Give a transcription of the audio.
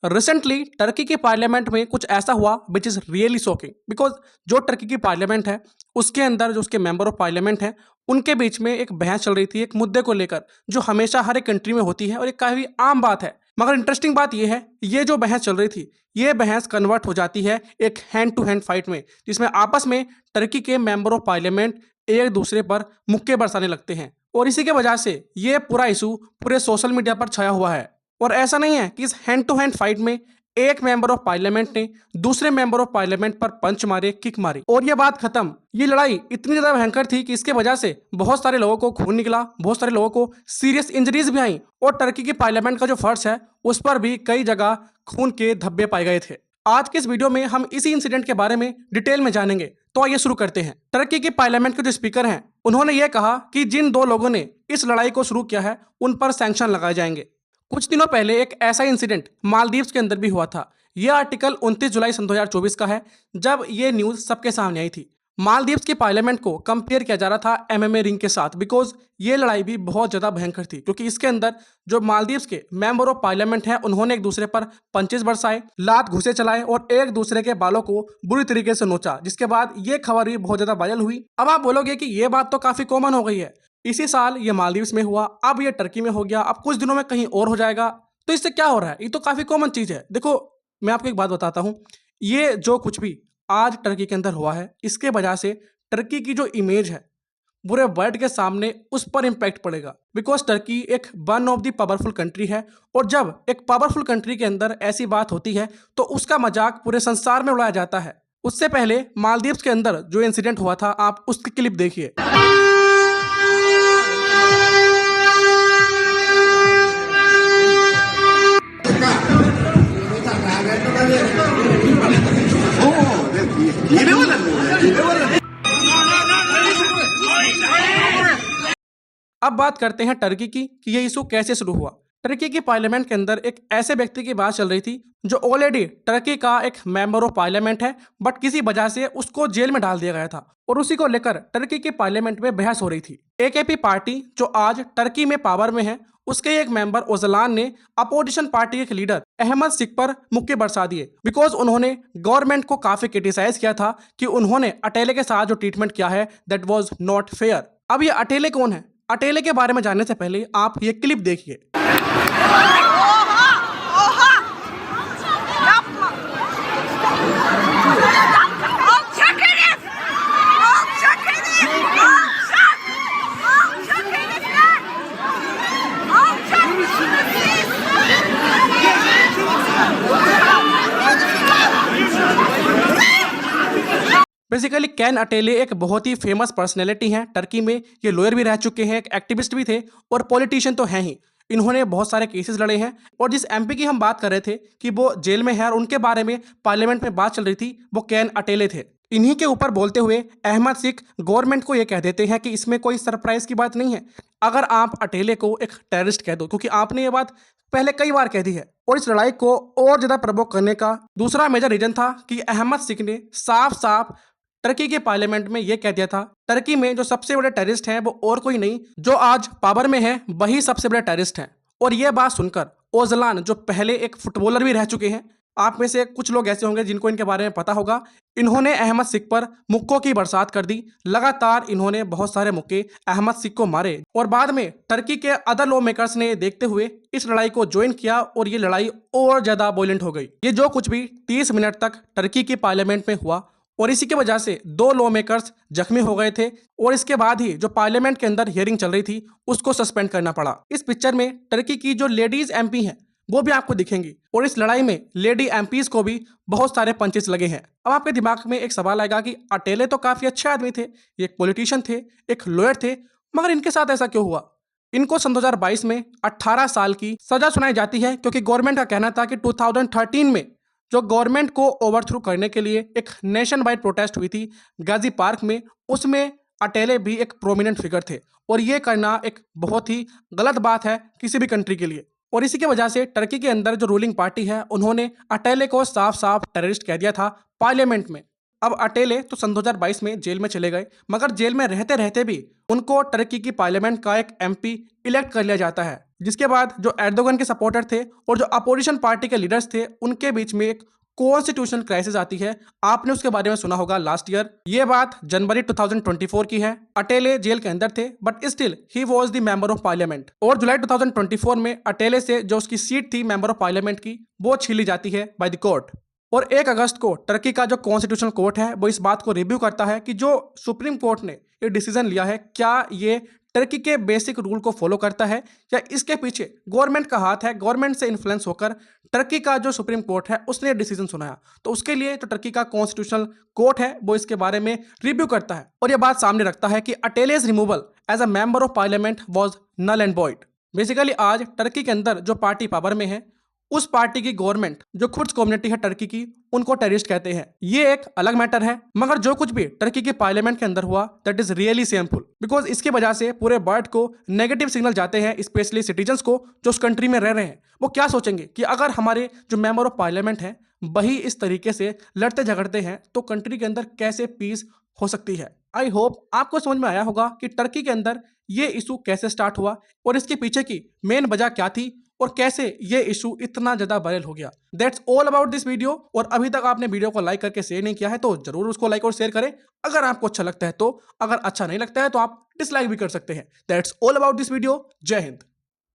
Recently Turkey की parliament में कुछ ऐसा हुआ which is really shocking because जो टर्की की पार्लियामेंट है उसके अंदर जो उसके मेंबर ऑफ पार्लियामेंट हैं उनके बीच में एक बहस चल रही थी एक मुद्दे को लेकर जो हमेशा हर एक कंट्री में होती है और एक काफ़ी आम बात है। मगर इंटरेस्टिंग बात यह है ये जो बहस चल रही थी ये बहस कन्वर्ट हो जाती है एक हैंड टू हैंड फाइट में जिसमें आपस में टर्की के मेंबर ऑफ पार्लियामेंट एक दूसरे पर मुक्के बरसाने लगते हैं और इसी के वजह से ये पूरा इशू पूरे सोशल मीडिया पर छाया हुआ है। और ऐसा नहीं है कि इस हैंड टू हैंड फाइट में एक मेंबर ऑफ पार्लियामेंट ने दूसरे मेंबर ऑफ पार्लियामेंट पर पंच मारे किक मारी और ये बात खत्म। ये लड़ाई इतनी ज्यादा भयंकर थी कि इसके वजह से बहुत सारे लोगों को खून निकला, बहुत सारे लोगों को सीरियस इंजरीज भी आई और टर्की की पार्लियामेंट का जो फर्श है उस पर भी कई जगह खून के धब्बे पाए गए थे। आज के इस वीडियो में हम इसी इंसिडेंट के बारे में डिटेल में जानेंगे। तो आइए शुरू करते हैं। टर्की की पार्लियामेंट के जो स्पीकर हैं उन्होंने ये कहा कि जिन दो लोगों ने इस लड़ाई को शुरू किया है उन पर सैंक्शन लगाए जाएंगे। कुछ दिनों पहले एक ऐसा इंसिडेंट मालदीव्स के अंदर भी हुआ था। यह आर्टिकल 29 जुलाई सन 2024 का है जब ये न्यूज़ सबके सामने आई थी। मालदीव्स की पार्लियामेंट को कंपेयर किया जा रहा था एमएमए रिंग के साथ बिकॉज ये लड़ाई भी बहुत ज़्यादा भयंकर थी क्योंकि इसके अंदर जो मालदीव्स के मेंबर ऑफ पार्लियामेंट हैं उन्होंने एक दूसरे पर पंचेस बरसाए, लात घुसे चलाए और एक दूसरे के बालों को बुरी तरीके से नोचा, जिसके बाद ये खबर भी बहुत ज़्यादा वायरल हुई। अब आप बोलोगे कि ये बात तो काफ़ी कॉमन हो गई है, इसी साल ये मालदीव्स में हुआ, अब ये टर्की में हो गया, अब कुछ दिनों में कहीं और हो जाएगा। तो इससे क्या हो रहा है? ये तो काफ़ी कॉमन चीज़ है। देखो मैं आपको एक बात बताता हूँ, ये जो कुछ भी आज टर्की के अंदर हुआ है इसके वजह से टर्की की जो इमेज है पूरे वर्ल्ड के सामने उस पर इम्पैक्ट पड़ेगा बिकॉज टर्की एक one of the powerful country है और जब एक पावरफुल कंट्री के अंदर ऐसी बात होती है तो उसका मजाक पूरे संसार में उड़ाया जाता है। उससे पहले मालदीव्स के अंदर जो इंसिडेंट हुआ था आप उसकी क्लिप देखिए। अब बात करते हैं टर्की की कि ये इशू कैसे शुरू हुआ। टर्की की पार्लियामेंट के अंदर एक ऐसे व्यक्ति की बात चल रही थी जो ऑलरेडी टर्की का एक मेंबर ऑफ पार्लियामेंट है बट किसी वजह से उसको जेल में डाल दिया गया था और उसी को लेकर टर्की की पार्लियामेंट में बहस हो रही थी। एकेपी पार्टी जो आज टर्की में पावर में है उसके एक मेंबर ओजलान ने अपोजिशन पार्टी के एक लीडर अहमद सिक पर मुक्के बरसा दिए बिकॉज उन्होंने गवर्नमेंट को काफी क्रिटिसाइज किया था कि उन्होंने अटेले के साथ जो ट्रीटमेंट किया है दैट वाज नॉट फेयर। अब ये अटेले कौन है? अटेले के बारे में जानने से पहले आप ये क्लिप देखिए। बेसिकली कैन अटेले एक बहुत ही फेमस पर्सनैलिटी हैं टर्की में। ये लॉयर भी रह चुके हैं, एक एक्टिविस्ट भी थे और पॉलिटिशियन तो हैं ही। इन्होंने बहुत सारे केसेस लड़े हैं और जिस एमपी की हम बात कर रहे थे कि वो जेल में है और उनके बारे में पार्लियामेंट में बात चल रही थी वो कैन अटेले थे। इन्हीं के ऊपर बोलते हुए अहमद सिक गवर्नमेंट को ये कह देते हैं कि इसमें कोई सरप्राइज की बात नहीं है अगर आप अटेले को एक टेररिस्ट कह दो, क्योंकि आपने ये बात पहले कई बार कह दी है। और इस लड़ाई को और ज्यादा प्रवोक करने का दूसरा मेजर रीजन था कि अहमद सिक ने साफ साफ टर्की के पार्लियामेंट में यह कह दिया था टर्की में जो सबसे बड़े टेररिस्ट हैं वो और कोई नहीं, जो आज पावर में है वही सबसे बड़े टेररिस्ट हैं। और यह बात सुनकर ओजलान जो पहले एक फुटबॉलर भी रह चुके हैं, आप में से कुछ लोग ऐसे होंगे जिनको इनके बारे में पता होगा, इन्होंने अहमद सिक पर मुक्कों की बरसात कर दी। लगातार इन्होंने बहुत सारे मुक्के अहमद सिक को मारे और बाद में टर्की के अदर लॉ मेकर्स ने देखते हुए इस लड़ाई को ज्वाइन किया और ये लड़ाई और ज्यादा वॉयलेंट हो गई। ये जो कुछ भी 30 मिनट तक टर्की की पार्लियामेंट में हुआ और इसी की वजह से 2 लॉ मेकर्स जख्मी हो गए थे और इसके बाद ही जो पार्लियामेंट के अंदर हियरिंग चल रही थी उसको सस्पेंड करना पड़ा। इस पिक्चर में टर्की की जो लेडीज एमपी हैं वो भी आपको दिखेंगी और इस लड़ाई में लेडी एमपीज को भी बहुत सारे पंचेस लगे हैं। अब आपके दिमाग में एक सवाल आएगा कि अटेले तो काफी अच्छे आदमी थे, एक पॉलिटिशियन थे, एक लॉयर थे, मगर इनके साथ ऐसा क्यों हुआ? इनको सन 2022 में 18 साल की सजा सुनाई जाती है क्योंकि गवर्नमेंट का कहना था कि 2013 में जो गवर्नमेंट को ओवरथ्रो करने के लिए एक नेशन वाइड प्रोटेस्ट हुई थी गाजी पार्क में, उसमें अटेले भी एक प्रोमिनेंट फिगर थे और ये करना एक बहुत ही गलत बात है किसी भी कंट्री के लिए। और इसी की वजह से टर्की के अंदर जो रूलिंग पार्टी है उन्होंने अटेले को साफ साफ टेररिस्ट कह दिया था पार्लियामेंट में। अब अटेले तो सन 2022 में जेल में चले गए, मगर जेल में रहते रहते भी उनको टर्की की पार्लियामेंट का एक एमपी इलेक्ट कर लिया जाता है, जिसके बाद जो एर्दोगन के सपोर्टर थे और जो अपोजिशन पार्टी के लीडर्स थे उनके बीच में एक कॉन्स्टिट्यूशनल क्राइसिस आती है। आपने उसके बारे में सुना होगा लास्ट ईयर। ये बात जनवरी 2024 की है। अटेले जेल के अंदर थे but still he was the member of parliament, और जुलाई 2024 में अटेले से जो उसकी सीट थी मेंबर ऑफ पार्लियामेंट की वो छीन ली जाती है बाय द कोर्ट। और 1 अगस्त को टर्की का जो कॉन्स्टिट्यूशनल कोर्ट है वो इस बात को रिव्यू करता है कि जो सुप्रीम कोर्ट ने ये डिसीजन लिया है क्या ये टर्की के बेसिक रूल को फॉलो करता है या इसके पीछे गवर्नमेंट का हाथ है, गवर्नमेंट से इन्फ्लुएंस होकर टर्की का जो सुप्रीम कोर्ट है उसने डिसीजन सुनाया। तो उसके लिए जो टर्की का कॉन्स्टिट्यूशनल कोर्ट है वो इसके बारे में रिव्यू करता है और ये बात सामने रखता है कि Atalay's removal as a member of parliament was null and void. Basically आज टर्की के अंदर जो पार्टी पावर में है उस पार्टी की गवर्नमेंट जो खुद कम्युनिटी है टर्की की उनको टेररिस्ट कहते हैं। ये एक अलग मैटर है, मगर जो कुछ भी टर्की की पार्लियामेंट के अंदर हुआ that is really shameful, because इसकी वजह से पूरे वर्ल्ड को नेगेटिव सिग्नल जाते हैं, स्पेशली सिटीजन्स को जो उस कंट्री में रह रहे हैं। वो क्या सोचेंगे कि अगर हमारे जो मेंबर ऑफ पार्लियामेंट हैं वही इस तरीके से लड़ते झगड़ते हैं तो कंट्री के अंदर कैसे पीस हो सकती है। आई होप आपको समझ में आया होगा कि टर्की के अंदर ये इशू कैसे स्टार्ट हुआ और इसके पीछे की मेन वजह क्या थी और कैसे ये इशू इतना ज्यादा वायरल हो गया। That's all about this video. और अभी तक आपने वीडियो को लाइक करके शेयर नहीं किया है तो जरूर उसको लाइक और शेयर करें अगर आपको अच्छा लगता है तो। अगर अच्छा नहीं लगता है तो आप डिसलाइक भी कर सकते हैं। That's all about this video. जय हिंद।